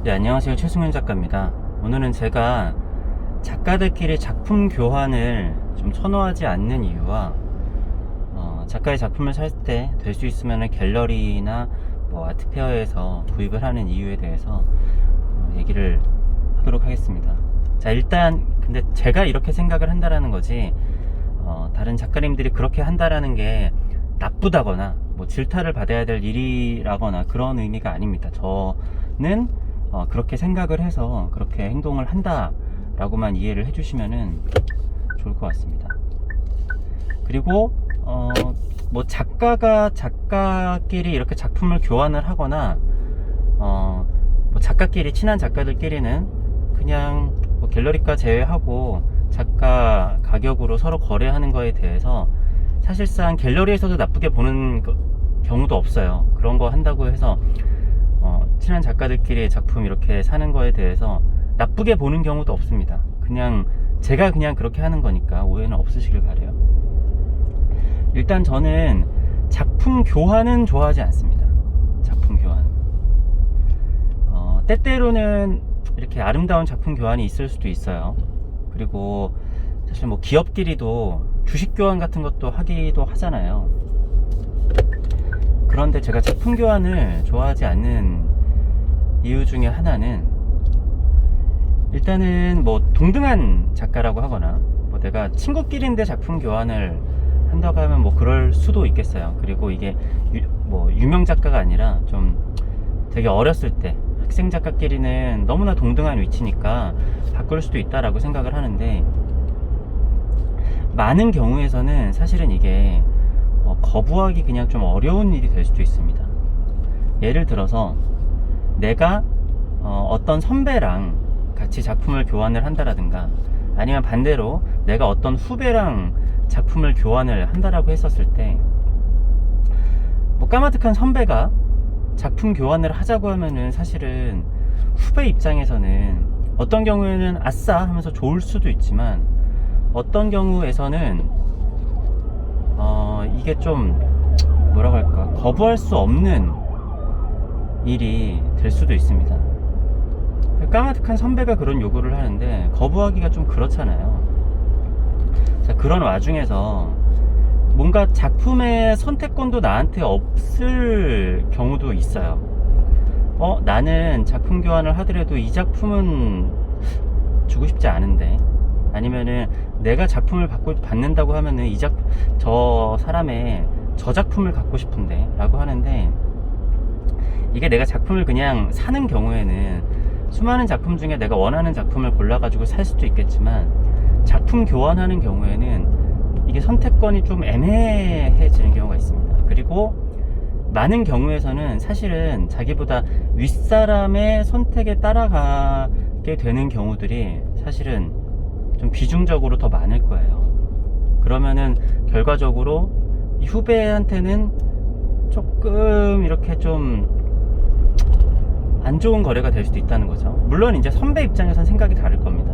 네, 안녕하세요. 최승현 작가입니다. 오늘은 제가 작가들끼리 작품 교환을 좀 선호하지 않는 이유와 작가의 작품을 살 때 될 수 있으면 갤러리나 뭐 아트페어에서 구입을 하는 이유에 대해서 얘기를 하도록 하겠습니다. 자, 일단 근데 제가 이렇게 생각을 한다라는 거지 다른 작가님들이 그렇게 한다라는 게 나쁘다거나 뭐 질타를 받아야 될 일이라거나 그런 의미가 아닙니다. 저는 그렇게 생각을 해서 그렇게 행동을 한다 라고만 이해를 해주시면은 좋을 것 같습니다. 그리고 뭐 작가가 작가끼리 이렇게 작품을 교환을 하거나 뭐 작가끼리 친한 작가들끼리는 그냥 뭐 갤러리가 제외하고 작가 가격으로 서로 거래하는 거에 대해서 사실상 갤러리에서도 나쁘게 보는 경우도 없어요. 그런 거 한다고 해서 친한 작가들끼리 작품 이렇게 사는 거에 대해서 나쁘게 보는 경우도 없습니다. 그냥 제가 그냥 그렇게 하는 거니까 오해는 없으시길 바래요. 일단 저는 작품 교환은 좋아하지 않습니다. 작품 교환. 때때로는 이렇게 아름다운 작품 교환이 있을 수도 있어요. 그리고 사실 뭐 기업끼리도 주식 교환 같은 것도 하기도 하잖아요. 그런데 제가 작품 교환을 좋아하지 않는 이유 중에 하나는 일단은 뭐 동등한 작가라고 하거나 뭐 내가 친구끼리인데 작품 교환을 한다고 하면 뭐 그럴 수도 있겠어요. 그리고 이게 뭐 유명 작가가 아니라 좀 되게 어렸을 때 학생 작가끼리는 너무나 동등한 위치니까 바꿀 수도 있다라고 생각을 하는데 많은 경우에서는 사실은 이게 거부하기 그냥 좀 어려운 일이 될 수도 있습니다. 예를 들어서 내가 어떤 선배랑 같이 작품을 교환을 한다라든가 아니면 반대로 내가 어떤 후배랑 작품을 교환을 한다라고 했었을 때 뭐 까마득한 선배가 작품 교환을 하자고 하면은 사실은 후배 입장에서는 어떤 경우에는 아싸 하면서 좋을 수도 있지만 어떤 경우에서는 이게 좀 뭐라고 할까 거부할 수 없는 일이 될 수도 있습니다. 까마득한 선배가 그런 요구를 하는데 거부하기가 좀 그렇잖아요. 자, 그런 와중에서 뭔가 작품의 선택권도 나한테 없을 경우도 있어요. 나는 작품 교환을 하더라도 이 작품은 주고 싶지 않은데, 아니면은 내가 작품을 받는다고 하면은 저 사람의 저 작품을 갖고 싶은데 라고 하는데, 이게 내가 작품을 그냥 사는 경우에는 수많은 작품 중에 내가 원하는 작품을 골라가지고 살 수도 있겠지만 작품 교환하는 경우에는 이게 선택권이 좀 애매해지는 경우가 있습니다. 그리고 많은 경우에서는 사실은 자기보다 윗사람의 선택에 따라가게 되는 경우들이 사실은 좀 비중적으로 더 많을 거예요. 그러면은 결과적으로 이 후배한테는 조금 이렇게 좀 안 좋은 거래가 될 수도 있다는 거죠. 물론 이제 선배 입장에선 생각이 다를 겁니다.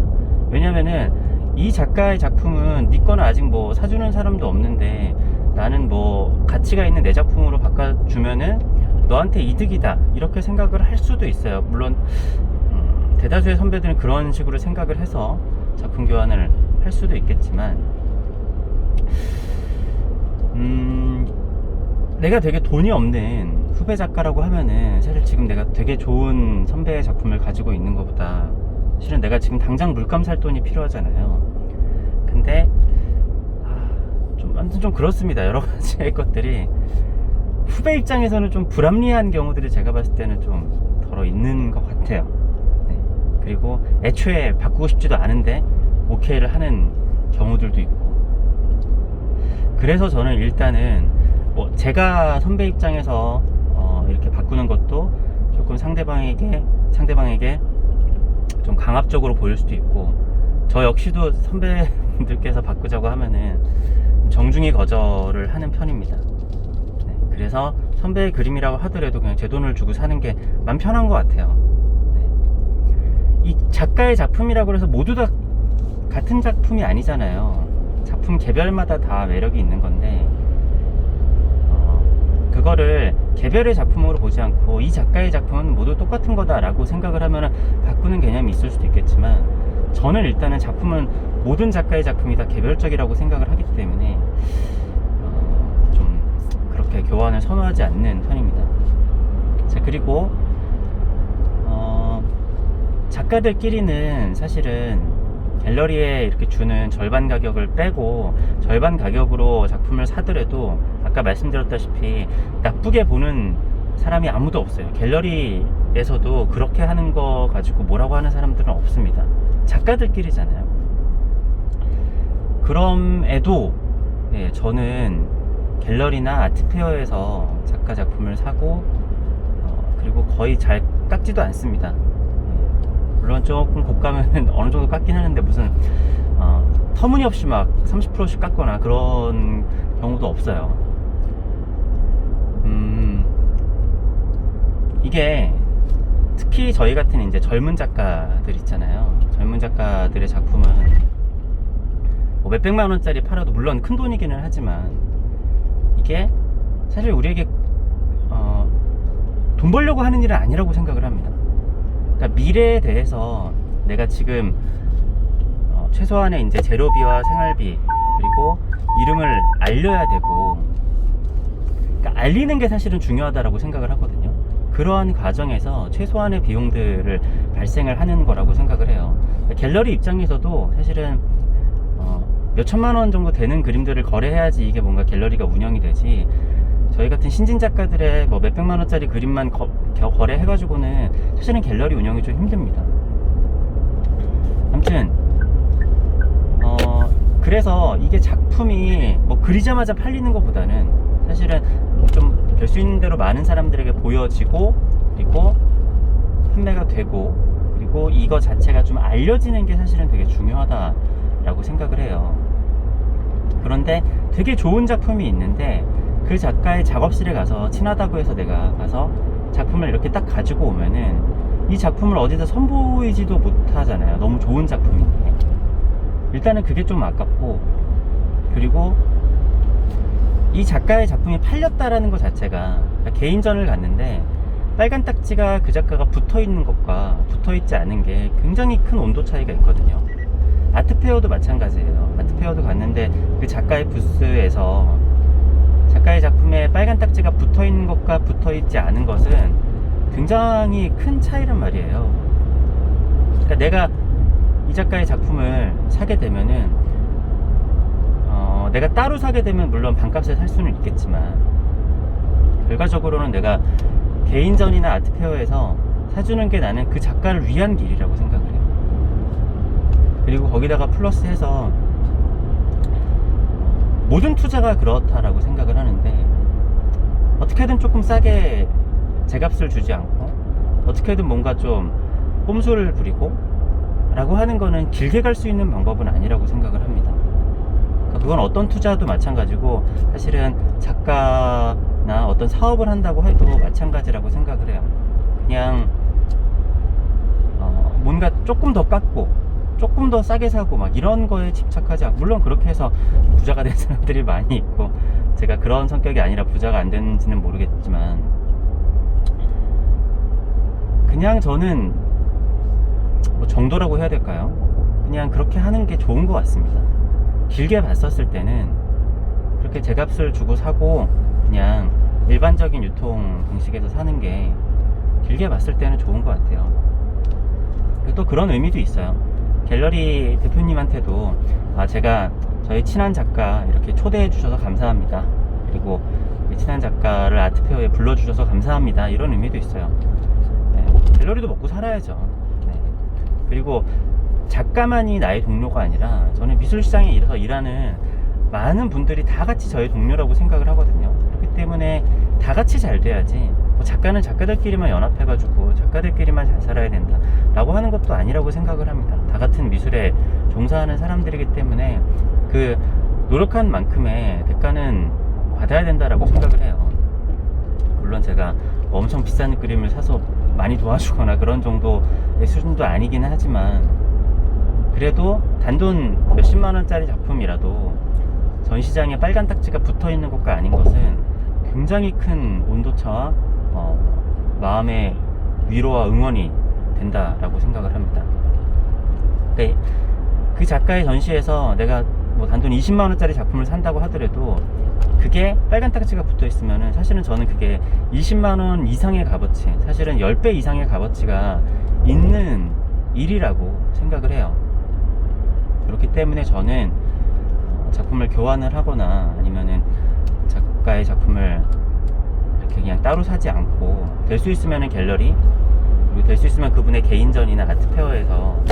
왜냐면은 이 작가의 작품은 네 거는 아직 뭐 사주는 사람도 없는데 나는 뭐 가치가 있는 내 작품으로 바꿔주면은 너한테 이득이다 이렇게 생각을 할 수도 있어요. 물론 대다수의 선배들은 그런 식으로 생각을 해서 작품 교환을 할 수도 있겠지만 내가 되게 돈이 없는 후배 작가라고 하면은 사실 지금 내가 되게 좋은 선배의 작품을 가지고 있는 것보다 실은 내가 지금 당장 물감 살 돈이 필요하잖아요. 근데 아무튼 좀 그렇습니다. 여러 가지의 것들이 후배 입장에서는 좀 불합리한 경우들이 제가 봤을 때는 좀 덜어 있는 것 같아요. 네. 그리고 애초에 바꾸고 싶지도 않은데 오케이를 하는 경우들도 있고, 그래서 저는 일단은 뭐 제가 선배 입장에서 이렇게 바꾸는 것도 조금 상대방에게 좀 강압적으로 보일 수도 있고, 저 역시도 선배분들께서 바꾸자고 하면은 정중히 거절을 하는 편입니다. 네, 그래서 선배의 그림이라고 하더라도 그냥 제 돈을 주고 사는 게 맘 편한 것 같아요. 네. 이 작가의 작품이라고 해서 모두 다 같은 작품이 아니잖아요. 작품 개별마다 다 매력이 있는 건데 그거를 개별의 작품으로 보지 않고 이 작가의 작품은 모두 똑같은 거다라고 생각을 하면 바꾸는 개념이 있을 수도 있겠지만, 저는 일단은 작품은 모든 작가의 작품이 다 개별적이라고 생각을 하기 때문에 좀 그렇게 교환을 선호하지 않는 편입니다. 자, 그리고 작가들끼리는 사실은 갤러리에 이렇게 주는 절반 가격을 빼고 절반 가격으로 작품을 사더라도 아까 말씀드렸다시피 나쁘게 보는 사람이 아무도 없어요. 갤러리에서도 그렇게 하는 거 가지고 뭐라고 하는 사람들은 없습니다. 작가들끼리잖아요. 그럼에도 저는 갤러리나 아트페어에서 작가 작품을 사고 그리고 거의 잘 깎지도 않습니다. 물론 조금 고가면 어느 정도 깎긴 하는데 무슨 터무니없이 막 30%씩 깎거나 그런 경우도 없어요. 이게 특히 저희 같은 이제 젊은 작가들 있잖아요. 젊은 작가들의 작품은 뭐 몇백만 원짜리 팔아도 물론 큰 돈이기는 하지만 이게 사실 우리에게 돈 벌려고 하는 일은 아니라고 생각을 합니다. 그러니까 미래에 대해서 내가 지금 최소한의 이제 재료비와 생활비 그리고 이름을 알려야 되고, 그러니까 알리는 게 사실은 중요하다라고 생각을 하거든요. 그러한 과정에서 최소한의 비용들을 발생을 하는 거라고 생각을 해요. 그러니까 갤러리 입장에서도 사실은 몇 천만 원 정도 되는 그림들을 거래해야지 이게 뭔가 갤러리가 운영이 되지, 저희 같은 신진 작가들의 뭐 몇백만 원짜리 그림만 거래해가지고는 사실은 갤러리 운영이 좀 힘듭니다. 아무튼 그래서 이게 작품이 뭐 그리자마자 팔리는 것보다는 사실은 좀 될 수 있는 대로 많은 사람들에게 보여지고 그리고 판매가 되고 그리고 이거 자체가 좀 알려지는 게 사실은 되게 중요하다라고 생각을 해요. 그런데 되게 좋은 작품이 있는데 그 작가의 작업실에 가서 친하다고 해서 내가 가서 작품을 이렇게 딱 가지고 오면은 이 작품을 어디서 선보이지도 못하잖아요. 너무 좋은 작품인데. 일단은 그게 좀 아깝고, 그리고 이 작가의 작품이 팔렸다라는 것 자체가, 그러니까 개인전을 갔는데 빨간 딱지가 그 작가가 붙어있는 것과 붙어있지 않은 게 굉장히 큰 온도 차이가 있거든요. 아트페어도 마찬가지예요. 아트페어도 갔는데 그 작가의 부스에서 작가의 작품에 빨간 딱지가 붙어있는 것과 붙어있지 않은 것은 굉장히 큰 차이란 말이에요. 그러니까 내가 이 작가의 작품을 사게 되면은 내가 따로 사게 되면 물론 반값에 살 수는 있겠지만 결과적으로는 내가 개인전이나 아트페어에서 사주는 게 나는 그 작가를 위한 길이라고 생각을 해요. 그리고 거기다가 플러스해서 모든 투자가 그렇다라고 생각을 하는데, 어떻게든 조금 싸게 제값을 주지 않고 어떻게든 뭔가 좀 꼼수를 부리고 라고 하는 거는 길게 갈 수 있는 방법은 아니라고 생각을 합니다. 그건 어떤 투자도 마찬가지고 사실은 작가나 어떤 사업을 한다고 해도 마찬가지라고 생각을 해요. 그냥 뭔가 조금 더 깎고 조금 더 싸게 사고 막 이런 거에 집착하지 않고, 물론 그렇게 해서 부자가 된 사람들이 많이 있고 제가 그런 성격이 아니라 부자가 안 되는지는 모르겠지만, 그냥 저는 뭐 정도라고 해야 될까요? 그냥 그렇게 하는 게 좋은 것 같습니다. 길게 봤었을 때는 그렇게 제값을 주고 사고 그냥 일반적인 유통 방식에서 사는 게 길게 봤을 때는 좋은 것 같아요. 그리고 또 그런 의미도 있어요. 갤러리 대표님한테도 제가 저희 친한 작가 이렇게 초대해 주셔서 감사합니다, 그리고 친한 작가를 아트페어에 불러주셔서 감사합니다, 이런 의미도 있어요. 네, 갤러리도 먹고 살아야죠. 네. 그리고 작가만이 나의 동료가 아니라 저는 미술시장에 일하는 많은 분들이 다 같이 저의 동료라고 생각을 하거든요. 그렇기 때문에 다 같이 잘 돼야지, 뭐 작가는 작가들끼리만 연합해가지고 작가들끼리만 잘 살아야 된다 라고 하는 것도 아니라고 생각을 합니다. 다 같은 미술에 종사하는 사람들이기 때문에 그 노력한 만큼의 대가는 받아야 된다라고 생각을 해요. 물론 제가 엄청 비싼 그림을 사서 많이 도와주거나 그런 정도의 수준도 아니긴 하지만, 그래도 단돈 몇십만 원짜리 작품이라도 전시장에 빨간 딱지가 붙어 있는 것과 아닌 것은 굉장히 큰 온도차와 마음의 위로와 응원이 된다라고 생각을 합니다. 그 작가의 전시에서 내가 뭐 단돈 20만원짜리 작품을 산다고 하더라도 그게 빨간 딱지가 붙어 있으면은 사실은 저는 그게 20만원 이상의 값어치, 사실은 10배 이상의 값어치가 있는 일이라고 생각을 해요. 그렇기 때문에 저는 작품을 교환을 하거나 아니면은 작가의 작품을 이렇게 그냥 따로 사지 않고 될 수 있으면은 갤러리, 그리고 될 수 있으면 그분의 개인전이나 아트페어에서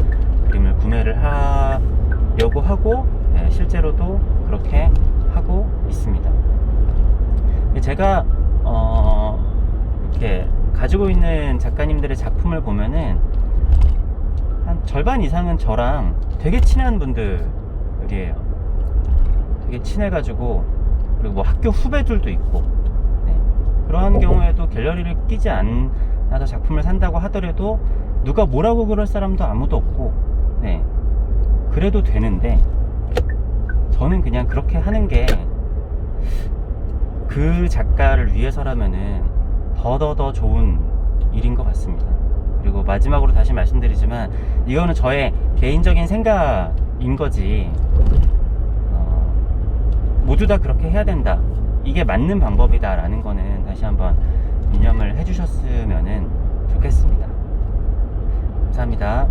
그림을 구매를 하려고 하고, 네, 실제로도 그렇게 하고 있습니다. 제가 이렇게 가지고 있는 작가님들의 작품을 보면은 한 절반 이상은 저랑 되게 친한 분들이에요. 되게 친해가지고, 그리고 뭐 학교 후배들도 있고, 네. 그러한 경우에도 갤러리를 끼지 않아서 작품을 산다고 하더라도 누가 뭐라고 그럴 사람도 아무도 없고, 네. 그래도 되는데 저는 그냥 그렇게 하는 게 그 작가를 위해서라면은 더 좋은 일인 것 같습니다. 그리고 마지막으로 다시 말씀드리지만 이거는 저의 개인적인 생각인 거지, 모두 다 그렇게 해야 된다, 이게 맞는 방법이다 라는 거는 다시 한번 이념을 해주셨으면 좋겠습니다. 감사합니다.